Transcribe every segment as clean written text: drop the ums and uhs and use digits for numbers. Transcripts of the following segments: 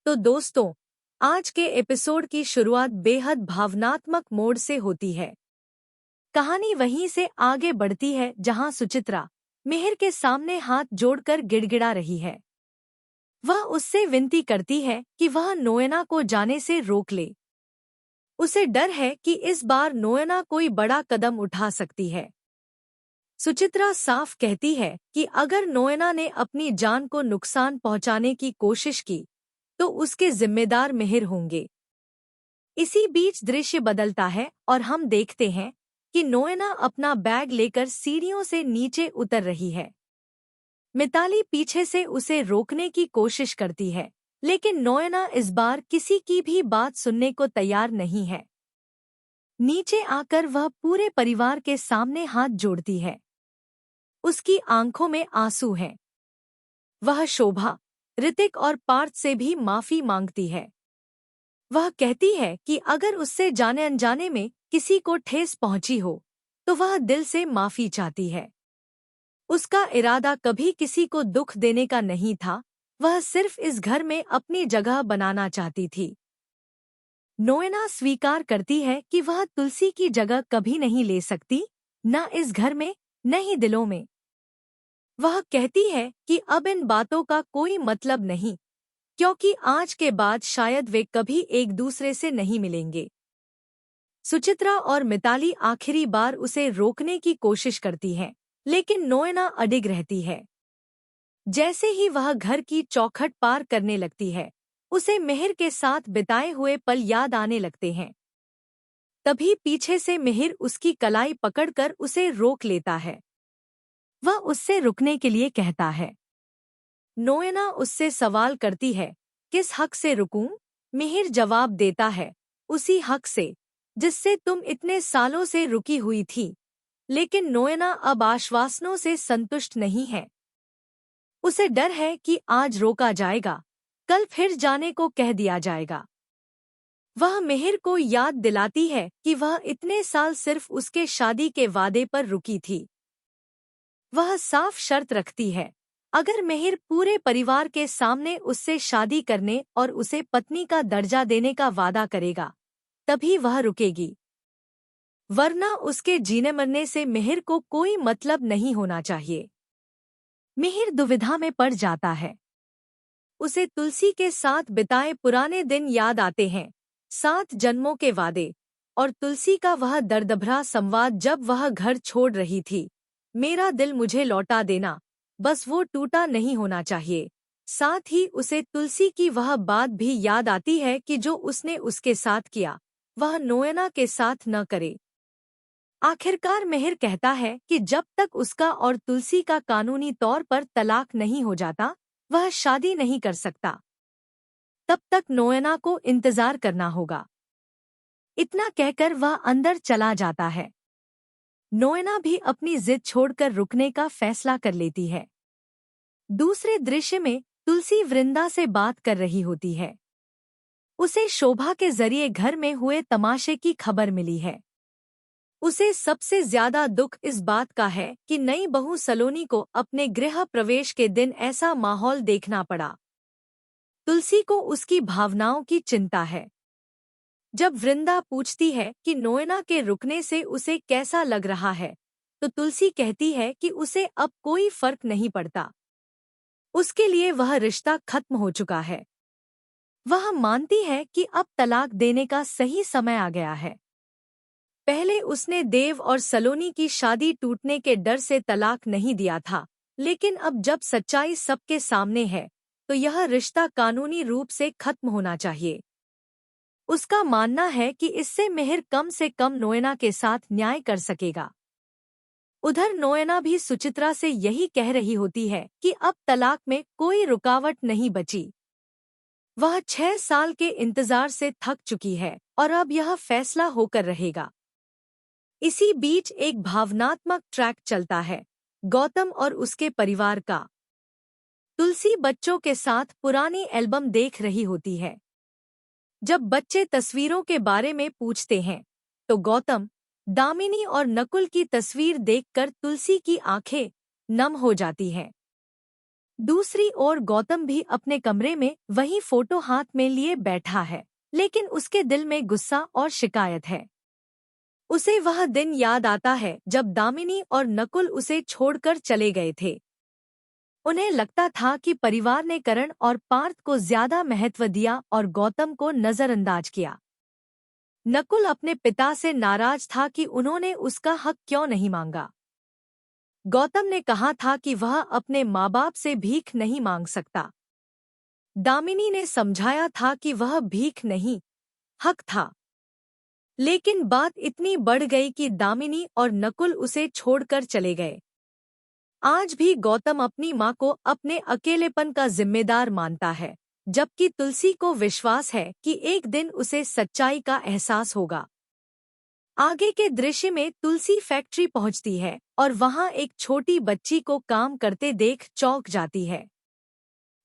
तो दोस्तों, आज के एपिसोड की शुरुआत बेहद भावनात्मक मोड़ से होती है। कहानी वहीं से आगे बढ़ती है जहां सुचित्रा मिहिर के सामने हाथ जोड़कर गिड़गिड़ा रही है। वह उससे विनती करती है कि वह नोएना को जाने से रोक ले। उसे डर है कि इस बार नोएना कोई बड़ा कदम उठा सकती है। सुचित्रा साफ कहती है कि अगर नोएना ने अपनी जान को नुकसान पहुंचाने की कोशिश की तो उसके जिम्मेदार मिहिर होंगे। इसी बीच दृश्य बदलता है और हम देखते हैं कि नोएना अपना बैग लेकर सीढ़ियों से नीचे उतर रही है। मिताली पीछे से उसे रोकने की कोशिश करती है, लेकिन नोएना इस बार किसी की भी बात सुनने को तैयार नहीं है। नीचे आकर वह पूरे परिवार के सामने हाथ जोड़ती है। उसकी आंखों में आंसू हैं। वह शोभा, ऋतिक और पार्थ से भी माफी मांगती है। वह कहती है कि अगर उससे जाने अनजाने में किसी को ठेस पहुंची हो तो वह दिल से माफी चाहती है। उसका इरादा कभी किसी को दुख देने का नहीं था, वह सिर्फ इस घर में अपनी जगह बनाना चाहती थी। नोएना स्वीकार करती है कि वह तुलसी की जगह कभी नहीं ले सकती, न इस घर में न ही दिलों में। वह कहती है कि अब इन बातों का कोई मतलब नहीं, क्योंकि आज के बाद शायद वे कभी एक दूसरे से नहीं मिलेंगे। सुचित्रा और मिताली आखिरी बार उसे रोकने की कोशिश करती हैं, लेकिन नोएना अडिग रहती है। जैसे ही वह घर की चौखट पार करने लगती है, उसे मिहिर के साथ बिताए हुए पल याद आने लगते हैं। तभी पीछे से मिहिर उसकी कलाई पकड़कर उसे रोक लेता है। वह उससे रुकने के लिए कहता है। नोएना उससे सवाल करती है, किस हक से रुकूं? मिहिर जवाब देता है, उसी हक से जिससे तुम इतने सालों से रुकी हुई थी। लेकिन नोएना अब आश्वासनों से संतुष्ट नहीं है। उसे डर है कि आज रोका जाएगा, कल फिर जाने को कह दिया जाएगा। वह मिहिर को याद दिलाती है कि वह इतने साल सिर्फ उसके शादी के वादे पर रुकी थी। वह साफ शर्त रखती है, अगर मिहिर पूरे परिवार के सामने उससे शादी करने और उसे पत्नी का दर्जा देने का वादा करेगा, तभी वह रुकेगी। वरना उसके जीने मरने से मिहिर को कोई मतलब नहीं होना चाहिए। मिहिर दुविधा में पड़ जाता है। उसे तुलसी के साथ बिताए पुराने दिन याद आते हैं, 7 जन्मों के वादे और तुलसी का वह दर्दभरा संवाद जब वह घर छोड़ रही थी। मेरा दिल मुझे लौटा देना, बस वो टूटा नहीं होना चाहिए। साथ ही उसे तुलसी की वह बात भी याद आती है कि जो उसने उसके साथ किया, वह नोएना के साथ न करे। आखिरकार मिहिर कहता है कि जब तक उसका और तुलसी का कानूनी तौर पर तलाक नहीं हो जाता, वह शादी नहीं कर सकता। तब तक नोएना को इंतजार करना होगा। इतना कहकर वह अंदर चला जाता है। नोएना भी अपनी जिद छोड़कर रुकने का फैसला कर लेती है। दूसरे दृश्य में तुलसी वृंदा से बात कर रही होती है। उसे शोभा के जरिए घर में हुए तमाशे की खबर मिली है। उसे सबसे ज्यादा दुख इस बात का है कि नई बहू सलोनी को अपने गृह प्रवेश के दिन ऐसा माहौल देखना पड़ा। तुलसी को उसकी भावनाओं की चिंता है। जब वृंदा पूछती है कि नोएना के रुकने से उसे कैसा लग रहा है, तो तुलसी कहती है कि उसे अब कोई फर्क नहीं पड़ता। उसके लिए वह रिश्ता खत्म हो चुका है। वह मानती है कि अब तलाक देने का सही समय आ गया है। पहले उसने देव और सलोनी की शादी टूटने के डर से तलाक नहीं दिया था, लेकिन अब जब सच्चाई सबके सामने है, तो यह रिश्ता कानूनी रूप से खत्म होना चाहिए। उसका मानना है कि इससे मिहिर कम से कम नोएना के साथ न्याय कर सकेगा। उधर नोएना भी सुचित्रा से यही कह रही होती है कि अब तलाक में कोई रुकावट नहीं बची। वह 6 साल के इंतजार से थक चुकी है और अब यह फैसला होकर रहेगा। इसी बीच एक भावनात्मक ट्रैक चलता है, गौतम और उसके परिवार का। तुलसी बच्चों के साथ पुरानी एल्बम देख रही होती है। जब बच्चे तस्वीरों के बारे में पूछते हैं, तो गौतम, दामिनी और नकुल की तस्वीर देखकर तुलसी की आंखें नम हो जाती हैं। दूसरी ओर गौतम भी अपने कमरे में वही फोटो हाथ में लिए बैठा है, लेकिन उसके दिल में गुस्सा और शिकायत है। उसे वह दिन याद आता है जब दामिनी और नकुल उसे छोड़कर चले गए थे। उन्हें लगता था कि परिवार ने करण और पार्थ को ज्यादा महत्व दिया और गौतम को नजरअंदाज किया। नकुल अपने पिता से नाराज था कि उन्होंने उसका हक क्यों नहीं मांगा। गौतम ने कहा था कि वह अपने माँ बाप से भीख नहीं मांग सकता। दामिनी ने समझाया था कि वह भीख नहीं, हक था। लेकिन बात इतनी बढ़ गई कि दामिनी और नकुल उसे छोड़कर चले गए। आज भी गौतम अपनी माँ को अपने अकेलेपन का जिम्मेदार मानता है, जबकि तुलसी को विश्वास है कि एक दिन उसे सच्चाई का एहसास होगा। आगे के दृश्य में तुलसी फैक्ट्री पहुंचती है और वहां एक छोटी बच्ची को काम करते देख चौंक जाती है।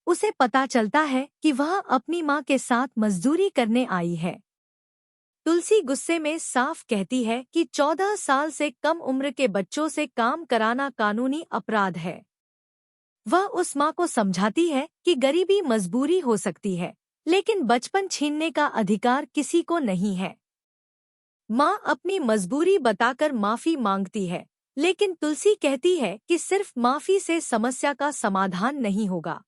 उसे पता चलता है कि वह अपनी माँ के साथ मजदूरी करने आई है। तुलसी गुस्से में साफ कहती है कि 14 साल से कम उम्र के बच्चों से काम कराना कानूनी अपराध है। वह उस माँ को समझाती है कि गरीबी मजबूरी हो सकती है, लेकिन बचपन छीनने का अधिकार किसी को नहीं है। माँ अपनी मजबूरी बताकर माफी मांगती है, लेकिन तुलसी कहती है कि सिर्फ माफी से समस्या का समाधान नहीं होगा।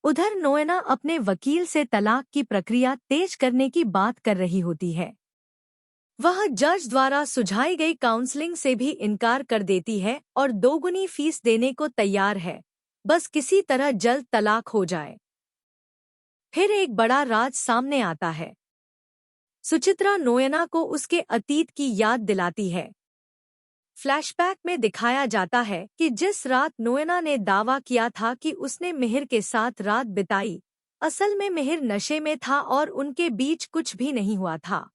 उधर नोएना अपने वकील से तलाक की प्रक्रिया तेज करने की बात कर रही होती है। वह जज द्वारा सुझाई गई काउंसलिंग से भी इनकार कर देती है और दोगुनी फीस देने को तैयार है, बस किसी तरह जल्द तलाक हो जाए। फिर एक बड़ा राज सामने आता है। सुचित्रा नोएना को उसके अतीत की याद दिलाती है। फ्लैशबैक में दिखाया जाता है कि जिस रात नोएना ने दावा किया था कि उसने मिहिर के साथ रात बिताई, असल में मिहिर नशे में था और उनके बीच कुछ भी नहीं हुआ था।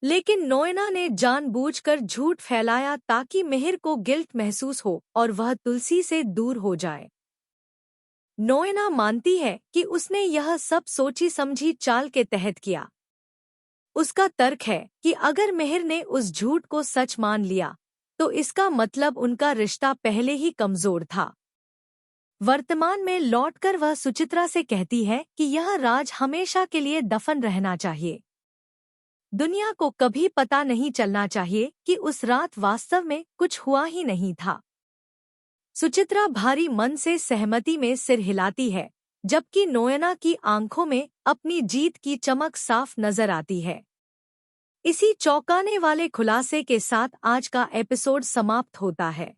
लेकिन नोएना ने जानबूझकर झूठ फैलाया ताकि मिहिर को गिल्ट महसूस हो और वह तुलसी से दूर हो जाए। नोएना मानती है कि उसने यह सब सोची समझी चाल के तहत किया। उसका तर्क है कि अगर मिहिर ने उस झूठ को सच मान लिया, तो इसका मतलब उनका रिश्ता पहले ही कमजोर था। वर्तमान में लौटकर वह सुचित्रा से कहती है कि यह राज हमेशा के लिए दफन रहना चाहिए। दुनिया को कभी पता नहीं चलना चाहिए कि उस रात वास्तव में कुछ हुआ ही नहीं था। सुचित्रा भारी मन से सहमति में सिर हिलाती है, जबकि नोएना की आंखों में अपनी जीत की चमक साफ नजर आती है। इसी चौंकाने वाले खुलासे के साथ आज का एपिसोड समाप्त होता है।